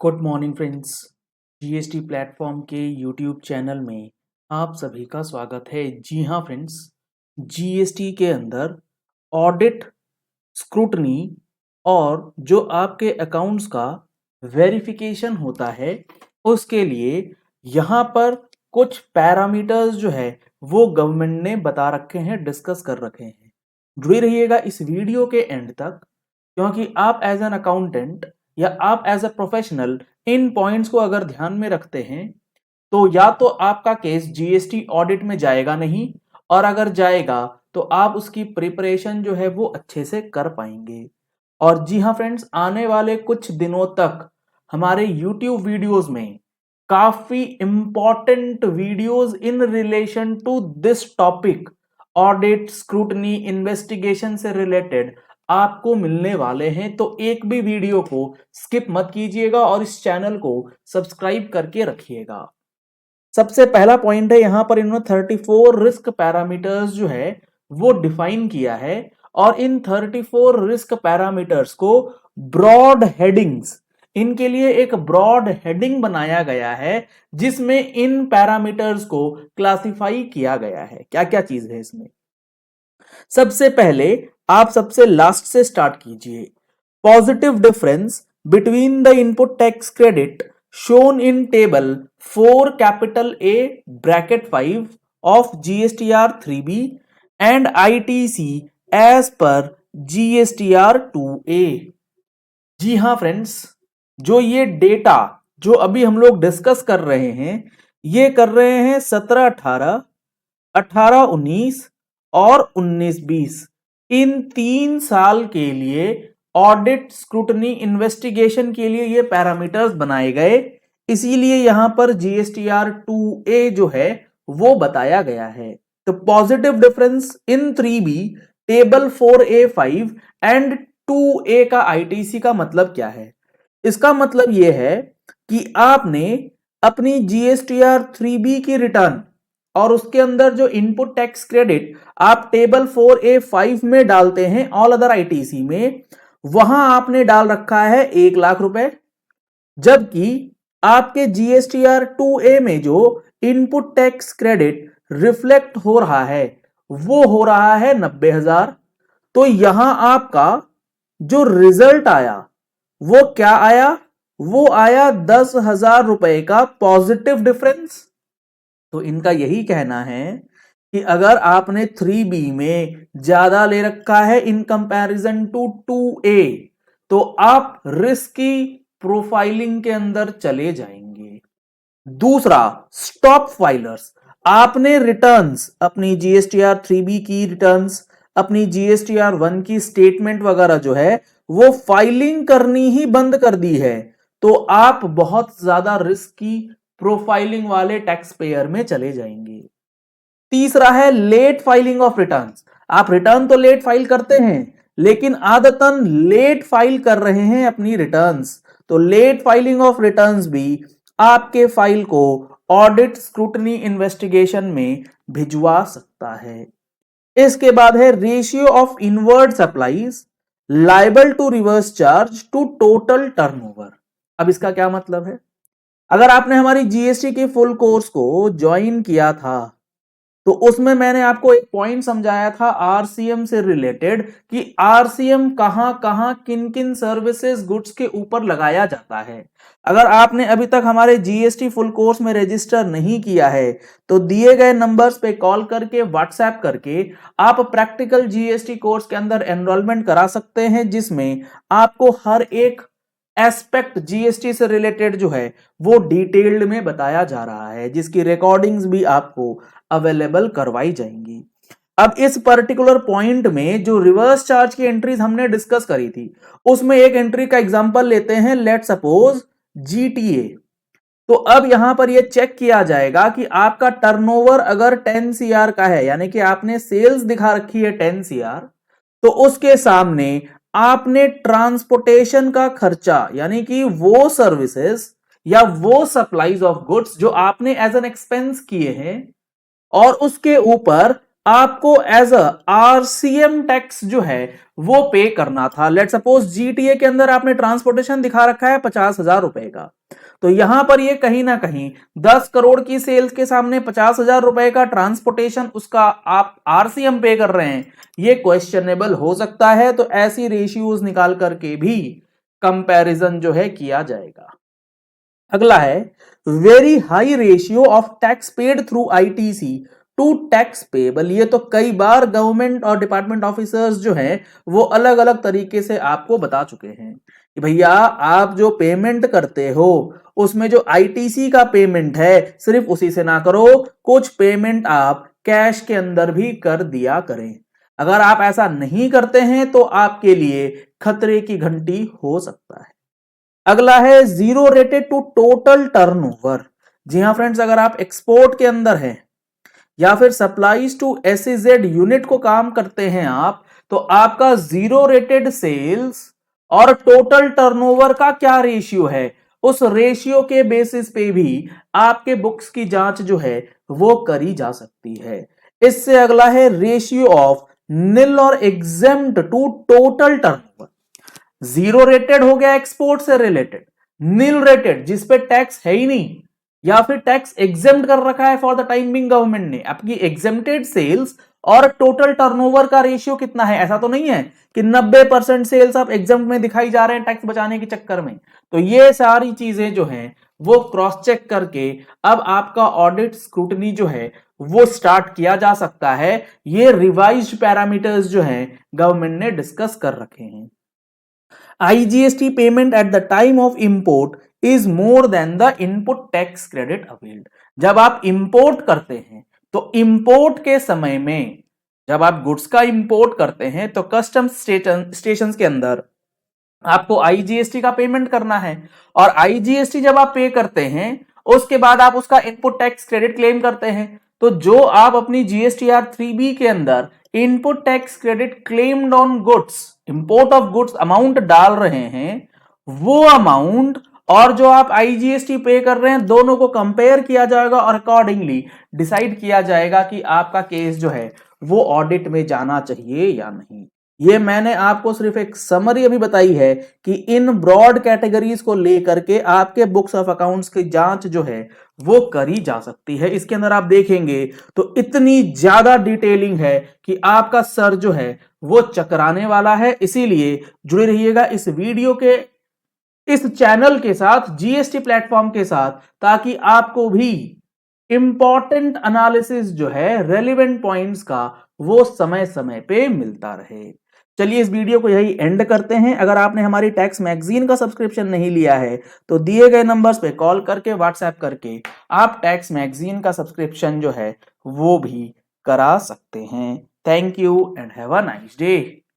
Good morning friends. GST platform के YouTube channel में आप सभी का स्वागत है। जी हाँ फ्रेंड्स, जीएसटी के अंदर ऑडिट, स्क्रूटनी और जो आपके अकाउंट्स का वेरिफिकेशन होता है उसके लिए यहाँ पर कुछ पैरामीटर्स जो है वो गवर्नमेंट ने बता रखे हैं, डिस्कस कर रखे हैं। जुड़े रहिएगा इस वीडियो के एंड तक, क्योंकि आप एज एन अकाउंटेंट या आप एज अ प्रोफेशनल इन पॉइंट्स को अगर ध्यान में रखते हैं तो या तो आपका केस जीएसटी ऑडिट में जाएगा नहीं, और अगर जाएगा तो आप उसकी प्रिपरेशन जो है वो अच्छे से कर पाएंगे। और जी हाँ फ्रेंड्स, आने वाले कुछ दिनों तक हमारे YouTube वीडियोस में काफी important videos in relation to this topic, audit, scrutiny, investigation से रिलेटेड आपको मिलने वाले हैं। तो एक भी वीडियो को स्किप मत कीजिएगा और इस चैनल को सब्सक्राइब करके रखिएगा। सबसे पहला पॉइंट है, यहां पर इन्होंने 34 रिस्क पैरामीटर्स जो है वो डिफाइन किया है, और इन 34 रिस्क पैरामीटर्स को ब्रॉड हेडिंग्स, इनके लिए एक ब्रॉड हेडिंग बनाया गया है जिसमें इन पैरामीटर्स को क्लासिफाई किया गया है। क्या क्या चीज है इसमें? सबसे पहले आप सबसे लास्ट से स्टार्ट कीजिए। Positive difference between the input tax credit shown in table 4 capital A bracket 5 of GSTR 3B and ITC as per GSTR 2A। जी हाँ फ्रेंड्स, जो ये डेटा जो अभी हम लोग डिस्कस कर रहे हैं ये कर रहे हैं 17-18, 18-19 और 19-20, इन 3 साल के लिए ऑडिट, स्क्रूटनी, इन्वेस्टिगेशन के लिए ये पैरामीटर्स बनाए गए। इसीलिए यहां पर जीएसटीआर 2A जो है वो बताया गया है। तो positive difference in 3B, table 4A5 and 2A का आईटीसी का मतलब क्या है? इसका मतलब यह है कि आपने अपनी जीएसटीआर 3B की रिटर्न और उसके अंदर जो इनपुट टैक्स क्रेडिट आप टेबल 4A5 में डालते हैं ऑल अदर आईटीसी में, वहां आपने डाल रखा है 1 लाख रुपए, जबकि आपके जीएसटीआर 2A में जो इनपुट टैक्स क्रेडिट रिफ्लेक्ट हो रहा है वो हो रहा है 90,000। तो यहां आपका जो रिजल्ट आया वो क्या आया? वो आया 10,000 रुपए का पॉजिटिव डिफरेंस। तो इनका यही कहना है कि अगर आपने 3B में ज्यादा ले रखा है इन कंपैरिजन टू 2A तो आप रिस्की प्रोफाइलिंग के अंदर चले जाएंगे। दूसरा, स्टॉप फाइलर्स। आपने रिटर्न्स, अपनी जीएसटीआर 3B की रिटर्न्स, अपनी जीएसटीआर 1 की स्टेटमेंट वगैरह जो है वो फाइलिंग करनी ही बंद कर दी है, तो आप बहुत ज्यादा रिस्की प्रोफाइलिंग वाले टैक्स पेयर में चले जाएंगे। तीसरा है लेट फाइलिंग ऑफ रिटर्न्स। आप रिटर्न तो लेट फाइल करते हैं लेकिन आदतन लेट फाइल कर रहे हैं अपनी रिटर्न्स, तो लेट फाइलिंग ऑफ रिटर्न्स भी आपके फाइल को ऑडिट, स्क्रूटनी, इन्वेस्टिगेशन में भिजवा सकता है। इसके बाद है ratio of inward supplies liable to reverse charge to total turnover. अब इसका क्या मतलब है? अगर आपने हमारी जीएसटी के फुल कोर्स को ज्वाइन किया था तो उसमें मैंने आपको एक पॉइंट समझाया था आरसीएम से रिलेटेड कि आरसीएम कहां कहां किन किन सर्विसेज, गुड्स के ऊपर लगाया जाता है। अगर आपने अभी तक हमारे जीएसटी फुल कोर्स में रजिस्टर नहीं किया है तो दिए गए नंबर्स पे कॉल करके, व्हाट्सएप करके आप प्रैक्टिकल जीएसटी कोर्स के अंदर एनरोलमेंट करा सकते हैं, जिसमें आपको हर एक एस्पेक्ट जीएसटी से रिलेटेड जो है वो डिटेल्ड में बताया जा रहा है, जिसकी रिकॉर्डिंग्स भी आपको अवेलेबल करवाई जाएंगी। अब इस पर्टिकुलर पॉइंट में जो रिवर्स चार्ज की एंट्रीज हमने डिस्कस करी थी उसमें एक एंट्री का एग्जांपल लेते हैं, लेट सपोज जीटीए। तो अब यहां पर यह चेक किया जाएगा कि आपका टर्नओवर अगर 10 सीआर का है, यानी कि आपने सेल्स दिखा रखी है 10 सीआर, तो उसके सामने आपने ट्रांसपोर्टेशन का खर्चा, यानी कि वो सर्विसेज या वो सप्लाईज ऑफ गुड्स जो आपने एज एन एक्सपेंस किए हैं और उसके ऊपर आपको एज अ आरसीएम टैक्स जो है वो पे करना था। लेट सपोज जीटीए के अंदर आपने ट्रांसपोर्टेशन दिखा रखा है 50,000 रुपए का, तो यहां पर ये कहीं ना कहीं 10 करोड़ की सेल्स के सामने 50,000 रुपए का ट्रांसपोर्टेशन उसका आप आरसीएम पे कर रहे हैं, ये क्वेश्चनेबल हो सकता है। तो ऐसी रेशियोज निकाल करके भी कंपैरिजन जो है किया जाएगा। अगला है very high ratio of tax paid through ITC to tax payable. ये तो कई बार गवर्नमेंट और डिपार्टमेंट ऑफिसर्स जो हैं वो अलग अलग तरीके से आपको बता चुके हैं कि भैया आप जो पेमेंट करते हो उसमें जो आईटीसी का पेमेंट है सिर्फ उसी से ना करो, कुछ पेमेंट आप कैश के अंदर भी कर दिया करें। अगर आप ऐसा नहीं करते हैं तो आपके लिए खतरे की घंटी हो सकता है। अगला है zero rated to total turnover. जी हां फ्रेंड्स, अगर आप एक्सपोर्ट के अंदर हैं या फिर सप्लाईज टू एसईजेड यूनिट को काम करते हैं आप, तो आपका जीरो रेटेड सेल्स और टोटल टर्नओवर का क्या रेशियो है, उस रेशियो के बेसिस पे भी आपके बुक्स की जांच जो है वो करी जा सकती है। इससे अगला है रेशियो ऑफ निल और exempt to total turnover. Zero rated हो गया एक्सपोर्ट से रिलेटेड, नील रेटेड जिसपे टैक्स है ही नहीं या फिर टैक्स एग्जेम्प्ट कर रखा है for the time being government ने, आपकी एग्जेम्प्टेड सेल्स और टोटल टर्नओवर का रेशियो कितना है। ऐसा तो नहीं है कि 90% सेल्स आप एग्जेम्प्ट में दिखाई जा रहे हैं टैक्स बचाने के चक्कर में। तो ये सारी चीजें जो हैं वो क्रॉस चेक करके अब आपका ऑडिट स्क्रूटनी जो है वो स्टार्ट किया जा सकता है। ये रिवाइज्ड पैरामीटर्स जो हैं गवर्नमेंट ने डिस्कस कर रखे हैं। IGST payment at the time of import is more than the input tax credit availed। जब आप इंपोर्ट करते हैं तो इंपोर्ट के समय में जब आप गुड्स का इंपोर्ट करते हैं तो कस्टम स्टेशन के अंदर आपको आईजीएसटी का पेमेंट करना है, और आईजीएसटी जब आप पे करते हैं उसके बाद आप उसका इनपुट टैक्स क्रेडिट क्लेम करते हैं। तो जो आप अपनी जीएसटीआर 3B के अंदर input tax credit claimed on goods, import of goods amount डाल रहे हैं, वो अमाउंट और जो आप आईजीएसटी पे कर रहे हैं दोनों को कंपेयर किया जाएगा और अकॉर्डिंगली डिसाइड किया जाएगा कि आपका केस जो है वो ऑडिट में जाना चाहिए या नहीं। ये मैंने आपको सिर्फ एक समरी अभी बताई है कि इन ब्रॉड कैटेगरीज को लेकर के आपके बुक्स ऑफ अकाउंट्स की जांच जो है वो करी जा सकती है। इसके अंदर आप देखेंगे तो इतनी ज्यादा डिटेलिंग है कि आपका सर जो है वो चकराने वाला है। इसीलिए जुड़े रहिएगा इस वीडियो के इस चैनल के साथ, जीएसटी प्लेटफॉर्म के साथ, ताकि आपको भी इंपॉर्टेंट एनालिसिस जो है रेलिवेंट पॉइंट्स का वो समय समय पे मिलता रहे। चलिए इस वीडियो को यही एंड करते हैं। अगर आपने हमारी टैक्स मैगजीन का सब्सक्रिप्शन नहीं लिया है तो दिए गए नंबर्स पे कॉल करके व्हाट्सएप करके आप टैक्स मैगजीन का सब्सक्रिप्शन जो है वो भी करा सकते हैं। Thank you and have a nice day.